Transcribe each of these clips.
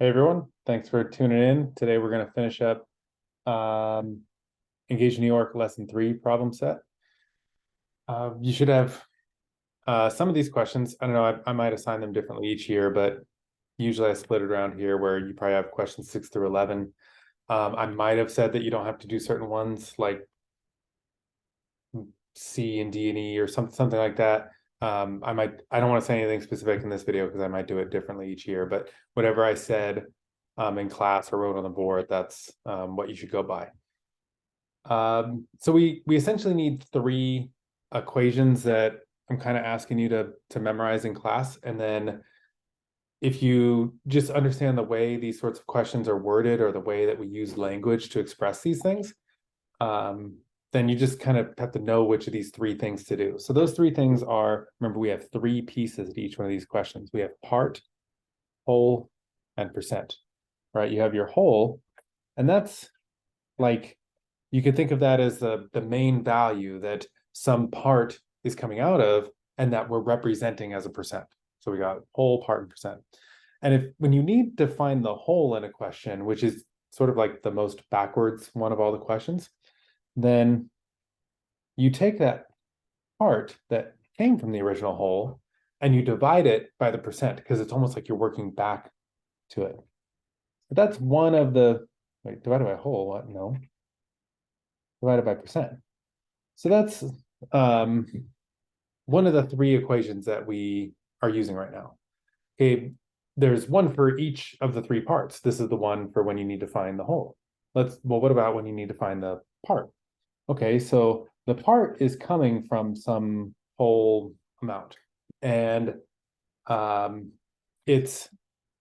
Hey everyone, thanks for tuning in. Today we're going to finish up um, Engage New York Lesson 3 problem set. You should have some of these questions. I don't know, I might assign them differently each year, but usually I split it around here where you probably have questions 6 through 11. I might have said that you don't have to do certain ones like C and D and E or something like that. I don't want to say anything specific in this video because I might do it differently each year, but whatever I said in class or wrote on the board, that's what you should go by. So we essentially need three equations that I'm kind of asking you to memorize in class. And then if you just understand the way these sorts of questions are worded or the way that we use language to express these things, then you just kind of have to know which of these three things to do. So those three things are, remember, we have three pieces to each one of these questions. We have part, whole, and percent, right? You have your whole, and that's like, you could think of that as the main value that some part is coming out of and that we're representing as a percent. So we got whole, part, and percent. And if when you need to find the whole in a question, which is sort of like the most backwards one of all the questions, then you take that part that came from the original whole and you divide it by the percent because it's almost like you're working back to it. But that's one of the, wait, divided by whole, what? No. Divided by percent. So that's one of the three equations that we are using right now. Okay, there's one for each of the three parts. This is the one for when you need to find the whole. Well, what about when you need to find the part? Okay, so the part is coming from some whole amount. And it's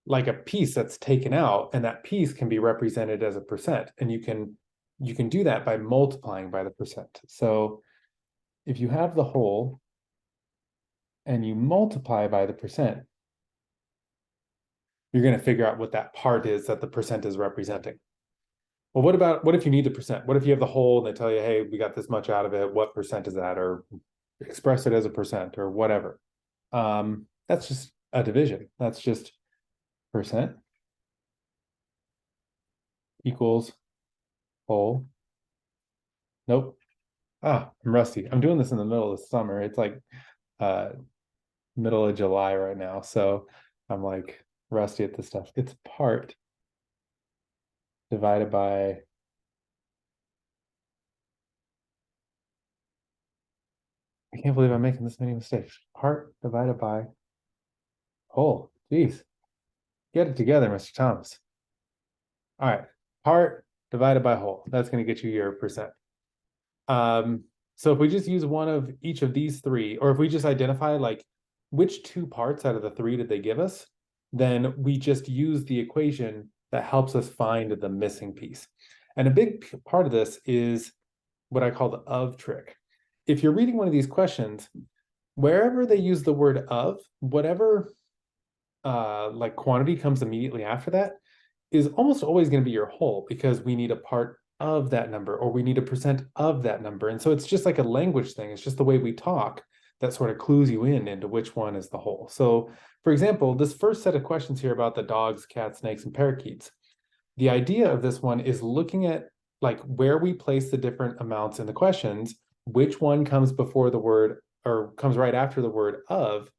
like a piece that's taken out, and that piece can be represented as a percent. And you can do that by multiplying by the percent. So if you have the whole and you multiply by the percent, you're going to figure out what that part is that the percent is representing. Well, what if you need the percent? What if you have the whole and they tell you, hey, we got this much out of it. What percent is that? Or express it as a percent or whatever. That's just a division. That's just percent equals whole. Nope. I'm rusty. I'm doing this in the middle of the summer. It's like middle of July right now. So I'm like rusty at this stuff. It's part divided by I can't believe I'm making this many mistakes. Part divided by whole. Geez. Get it together, Mr. Thomas. All right. Part divided by whole. That's going to get you your percent. So if we just use one of each of these three, or if we just identify like which two parts out of the three did they give us, then we just use the equation that helps us find the missing piece. And a big part of this is what I call the of trick. If you're reading one of these questions, wherever they use the word of, whatever like quantity comes immediately after that is almost always going to be your whole, because we need a part of that number or we need a percent of that number. And so it's just like a language thing. It's just the way we talk that sort of clues you in into which one is the whole. So for example, this first set of questions here about the dogs, cats, snakes, and parakeets, the idea of this one is looking at like where we place the different amounts in the questions, which one comes before the word or comes right after the word of.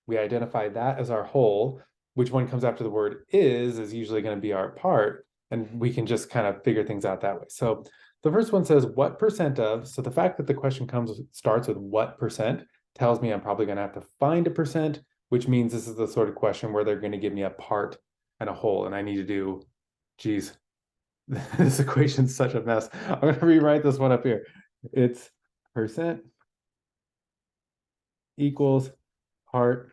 We identify that as our whole. Which one comes after the word is usually going to be our part. And we can just kind of figure things out that way. So the first one says what percent of, so the fact that the question starts with what percent tells me I'm probably going to have to find a percent, which means this is the sort of question where they're going to give me a part and a whole. And I need to do, geez, this equation's such a mess. I'm going to rewrite this one up here. It's percent equals part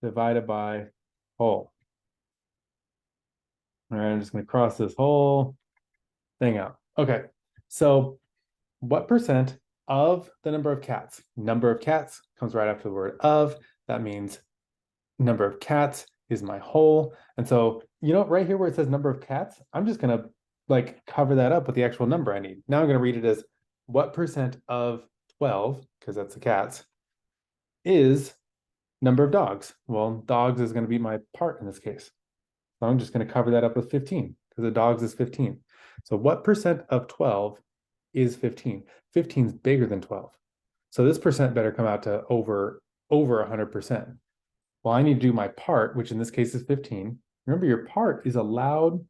divided by whole. All right, I'm just going to cross this whole thing out. Okay, so what percent of the number of cats? Number of cats comes right after the word of. That means number of cats is my whole. And so, right here where it says number of cats, I'm just going to like cover that up with the actual number I need. Now I'm going to read it as what percent of 12, because that's the cats, is number of dogs. Well, dogs is going to be my part in this case. So I'm just going to cover that up with 15 because the dogs is 15. So what percent of 12 is 15? 15 is bigger than 12. So this percent better come out to over 100%. Well, I need to do my part, which in this case is 15. Remember, your part is allowed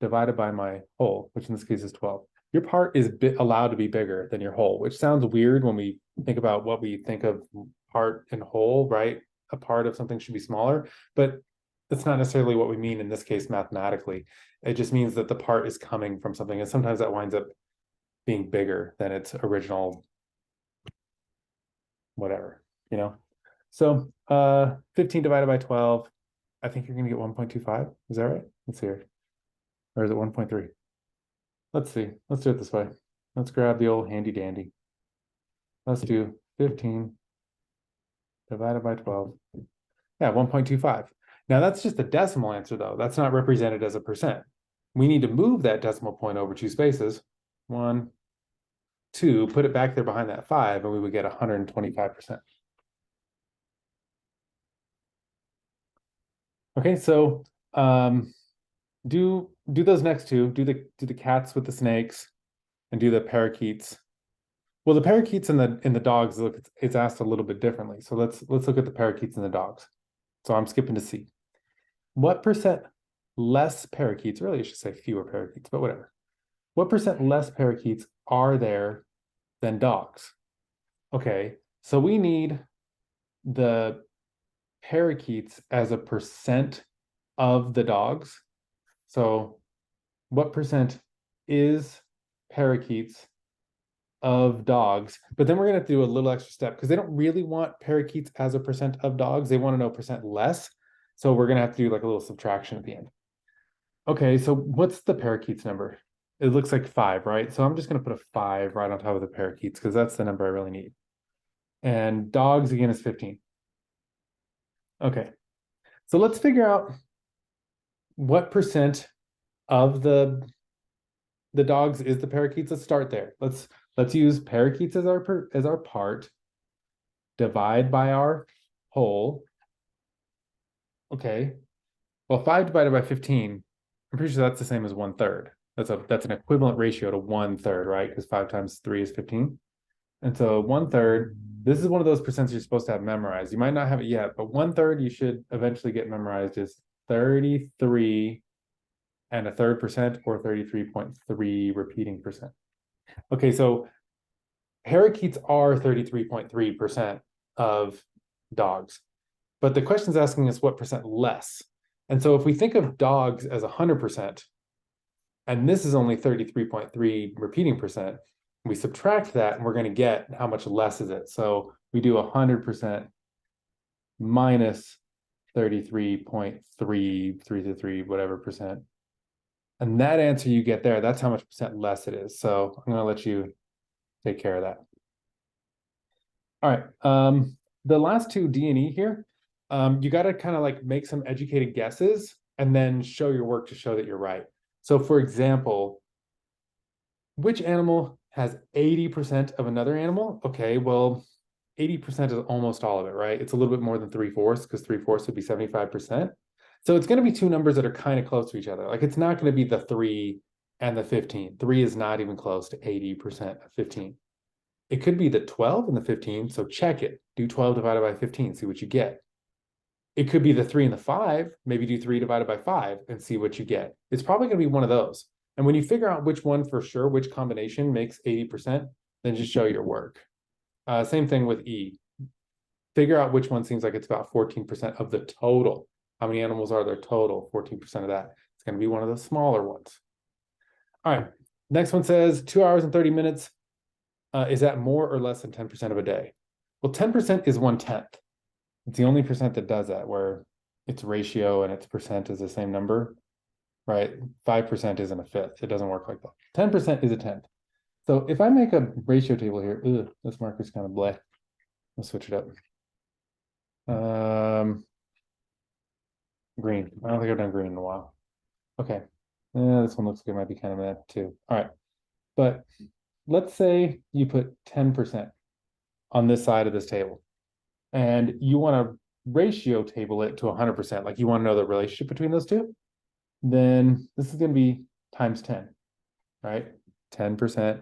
divided by my whole, which in this case is 12. Your part is allowed to be bigger than your whole, which sounds weird when we think about what we think of part and whole, right? A part of something should be smaller, but that's not necessarily what we mean in this case mathematically. It just means that the part is coming from something, and sometimes that winds up being bigger than its original whatever, you know? So 15 divided by 12, I think you're going to get 1.25. Is that right? Let's see here. Or is it 1.3? Let's see. Let's do it this way. Let's grab the old handy dandy. Let's do 15 divided by 12. Yeah, 1.25. Now that's just a decimal answer though. That's not represented as a percent. We need to move that decimal point over two spaces. 1, 2, put it back there behind that 5, and we would get 125%. Okay, so do those next two. Do the cats with the snakes, and do the parakeets. Well, the parakeets and the dogs, look, it's asked a little bit differently. So let's look at the parakeets and the dogs. So I'm skipping to C. What percent less parakeets, really I should say fewer parakeets, but whatever. What percent less parakeets are there than dogs? Okay, so we need the parakeets as a percent of the dogs. So what percent is parakeets of dogs? But then we're going to have to do a little extra step because they don't really want parakeets as a percent of dogs. They want to know percent less. So we're going to have to do like a little subtraction at the end. Okay, so what's the parakeets number? It looks like 5, right? So I'm just going to put a 5 right on top of the parakeets because that's the number I really need. And dogs again is 15. Okay, so let's figure out what percent of the dogs is the parakeets. Let's start there. Let's use parakeets as our part, divide by our whole. Okay, well, 5 divided by 15, I'm pretty sure that's the same as 1/3. That's an equivalent ratio to 1/3, right? Because 5 times 3 is 15. And so 1/3, this is one of those percents you're supposed to have memorized. You might not have it yet, but 1/3 you should eventually get memorized is 33 and a third percent, or 33.3 repeating percent. Okay, so parakeets are 33.3% of dogs, but the question is asking us what percent less. And so if we think of dogs as 100%, and this is only 33.3 repeating percent, we subtract that and we're going to get how much less is it. So we do 100% minus 33.333 whatever percent. And that answer you get there, that's how much percent less it is. So I'm going to let you take care of that. All right. The last two, D and E here, you got to kind of like make some educated guesses and then show your work to show that you're right. So for example, which animal has 80% of another animal? Okay, well, 80% is almost all of it, right? It's a little bit more than 3/4 because 3/4 would be 75%. So it's going to be two numbers that are kind of close to each other. Like it's not going to be the 3 and the 15. 3 is not even close to 80% of 15. It could be the 12 and the 15, so check it. Do 12 divided by 15, see what you get. It could be the 3 and the 5, maybe do 3 divided by 5 and see what you get. It's probably going to be one of those. And when you figure out which one for sure, which combination makes 80%, then just show your work. Same thing with E. Figure out which one seems like it's about 14% of the total. How many animals are there total? 14% of that. It's going to be one of the smaller ones. All right. Next one says 2 hours and 30 minutes. Is that more or less than 10% of a day? Well, 10% is 1/10. It's the only percent that does that, where its ratio and its percent is the same number, right? 5% isn't a fifth. It doesn't work like that. 10% is a tenth. So if I make a ratio table here, this marker's kind of bleh. Let's switch it up. Green. I don't think I've done green in a while. Okay. This one looks like it might be kind of meh too. All right. But let's say you put 10% on this side of this table, and you want to ratio table it to 100%, like you want to know the relationship between those two, then this is going to be times 10, right? 10%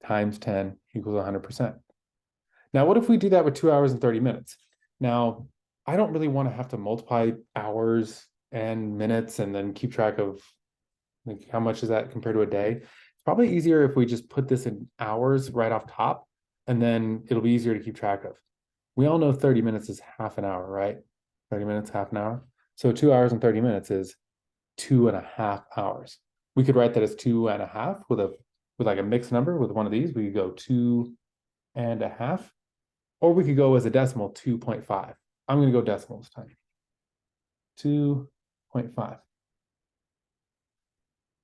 times 10 equals 100%. Now, what if we do that with 2 hours and 30 minutes? Now, I don't really want to have to multiply hours and minutes and then keep track of like how much is that compared to a day. It's probably easier if we just put this in hours right off top, and then it'll be easier to keep track of. We all know 30 minutes is half an hour, right? 30 minutes, half an hour. So 2 hours and 30 minutes is 2.5 hours. We could write that as 2.5 with like a mixed number with one of these. We could go 2.5, or we could go as a decimal 2.5. I'm going to go decimal this time. 2.5.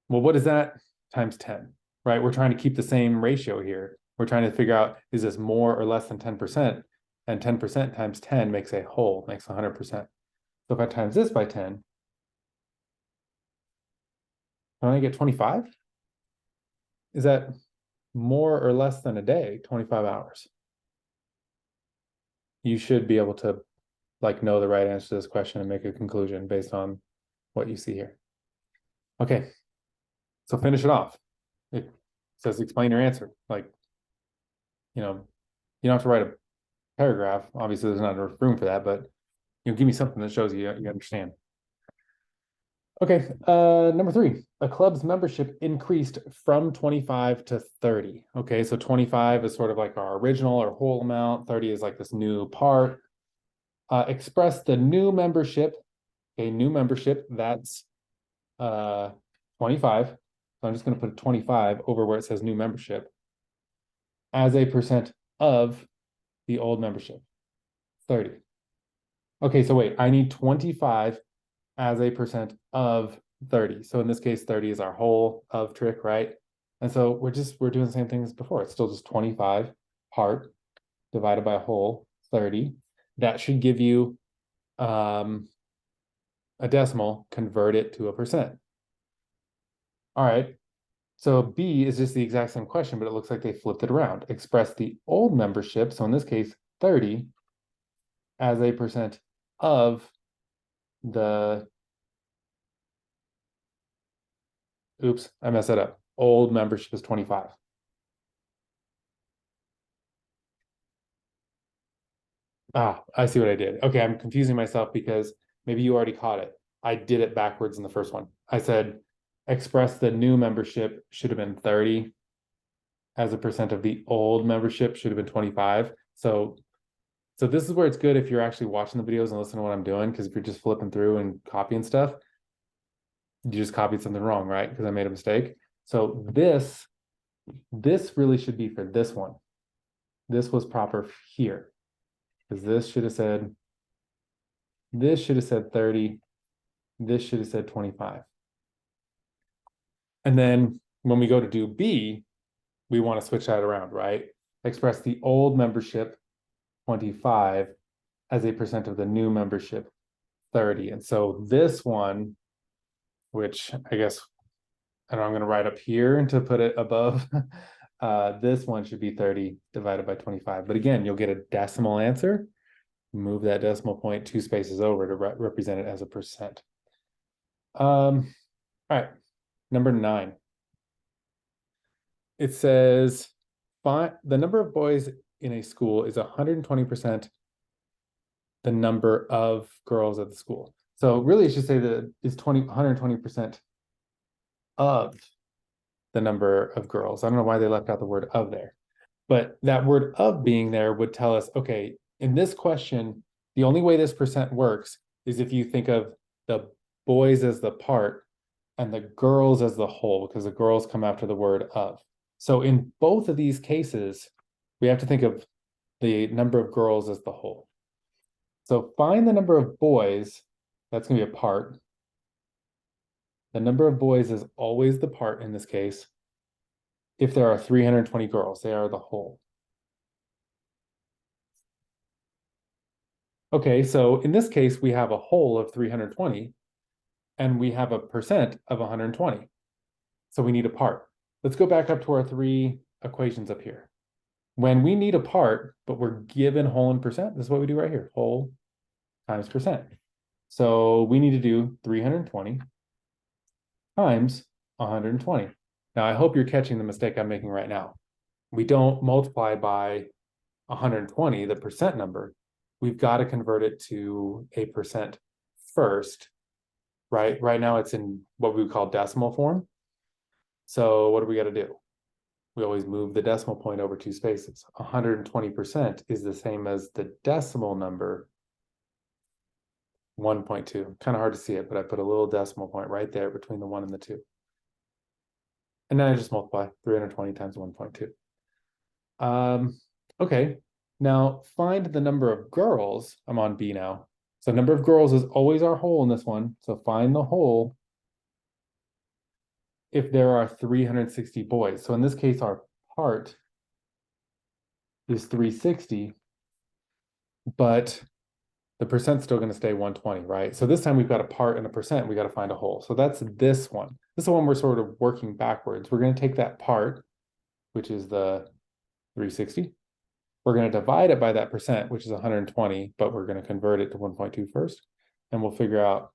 Well, what is that times 10, right? We're trying to keep the same ratio here. We're trying to figure out, is this more or less than 10%? And 10% times 10 makes a whole, makes 100%. So if I times this by 10, don't I get 25? Is that more or less than a day, 25 hours? You should be able to like know the right answer to this question and make a conclusion based on what you see here. Okay, so finish it off. It says explain your answer. Like, you know, you don't have to write a paragraph. Obviously, there's not enough room for that, but give me something that shows you understand. Okay, number 3, a club's membership increased from 25 to 30. Okay, so 25 is sort of like our original or whole amount. 30 is like this new part. Express the new membership. A new membership, that's 25. So I'm just going to put 25 over where it says new membership as a percent of the old membership, 30. Okay, so wait, I need 25 as a percent of 30. So in this case, 30 is our whole of trick, right? And so we're doing the same thing as before. It's still just 25 part divided by a whole 30. That should give you a decimal, convert it to a percent. All right, so B is just the exact same question, but it looks like they flipped it around. Express the old membership, so in this case, 30, as a percent of the, oops, I messed that up. Old membership is 25. Ah, I see what I did. Okay, I'm confusing myself because maybe you already caught it. I did it backwards in the first one. I said express the new membership should have been 30 as a percent of the old membership should have been 25. So this is where it's good if you're actually watching the videos and listening to what I'm doing, because if you're just flipping through and copying stuff, you just copied something wrong, right? Because I made a mistake. So this really should be for this one. This was proper here, because this should have said 30. This should have said 25. And then when we go to do B, we want to switch that around, right? Express the old membership 25 as a percent of the new membership 30. And so this one, which I guess I'm going to write up here and to put it above, this one should be 30 divided by 25. But again, you'll get a decimal answer. Move that decimal point 2 spaces over to represent it as a percent. All right, number 9. It says, the number of boys in a school is 120% the number of girls at the school. So really, it should say that it's 120% of the number of girls. I don't know why they left out the word of there, but that word of being there would tell us, okay, in this question, the only way this percent works is if you think of the boys as the part and the girls as the whole, because the girls come after the word of. So in both of these cases, we have to think of the number of girls as the whole. So find the number of boys, that's going to be a part. The number of boys is always the part in this case. If there are 320 girls, they are the whole. Okay, so in this case, we have a whole of 320, and we have a percent of 120. So we need a part. Let's go back up to our 3 equations up here. When we need a part, but we're given whole and percent, this is what we do right here, whole times percent. So we need to do 320 times 120. Now, I hope you're catching the mistake I'm making right now. We don't multiply by 120, the percent number. We've got to convert it to a percent first, right? Right now it's in what we would call decimal form. So what do we got to do? We always move the decimal point over 2 spaces. 120% is the same as the decimal number 1.2. Kind of hard to see it, but I put a little decimal point right there between the 1 and the 2. And then I just multiply 320 times 1.2. Okay, now find the number of girls. I'm on B now. So number of girls is always our whole in this one. So find the whole if there are 360 boys. So in this case, our part is 360, but the percent's still going to stay 120, right? So this time we've got a part and a percent. We got to find a whole. So that's this one. This is the one we're sort of working backwards. We're going to take that part, which is the 360. We're going to divide it by that percent, which is 120, but we're going to convert it to 1.2 first, and we'll figure out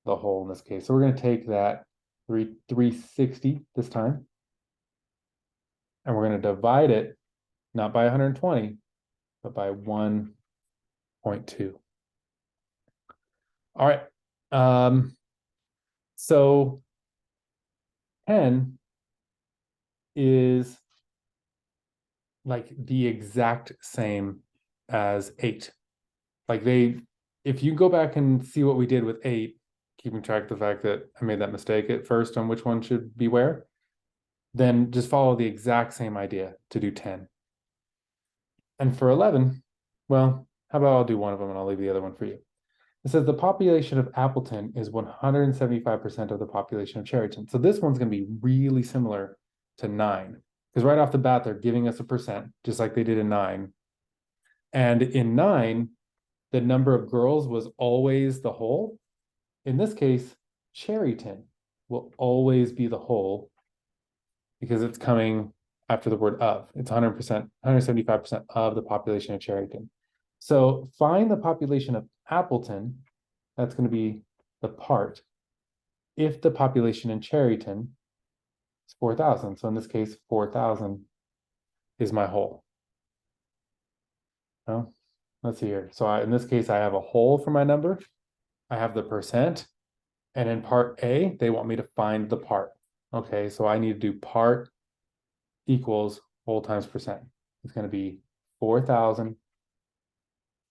the whole in this case. So we're going to take that 360 this time, and we're going to divide it not by 120, but by 1.2. All right. So 10 is like the exact same as 8. Like if you go back and see what we did with 8, keeping track of the fact that I made that mistake at first on which one should be where, then just follow the exact same idea to do 10. And for 11, well, how about I'll do one of them and I'll leave the other one for you. It says the population of Appleton is 175% of the population of Cherryton. So this one's going to be really similar to 9. Because right off the bat, they're giving us a percent, just like they did in 9. And in 9, the number of girls was always the whole. In this case, Cherryton will always be the whole because it's coming after the word of. It's 100%, 175% of the population of Cherryton. So find the population of Appleton. That's going to be the part. If the population in Cherryton is 4,000. So in this case, 4,000 is my whole. Well, let's see here. So in this case, I have a whole for my number. I have the percent. And in part A, they want me to find the part. Okay, so I need to do part equals whole times percent. It's going to be 4,000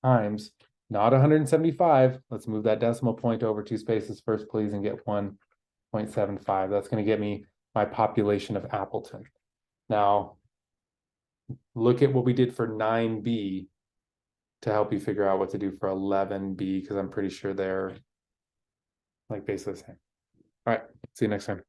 times, not 175. Let's move that decimal point over 2 spaces first, please, and get 1.75. That's going to get me my population of Appleton. Now, look at what we did for 9B to help you figure out what to do for 11B, because I'm pretty sure they're like basically the same. All right, see you next time.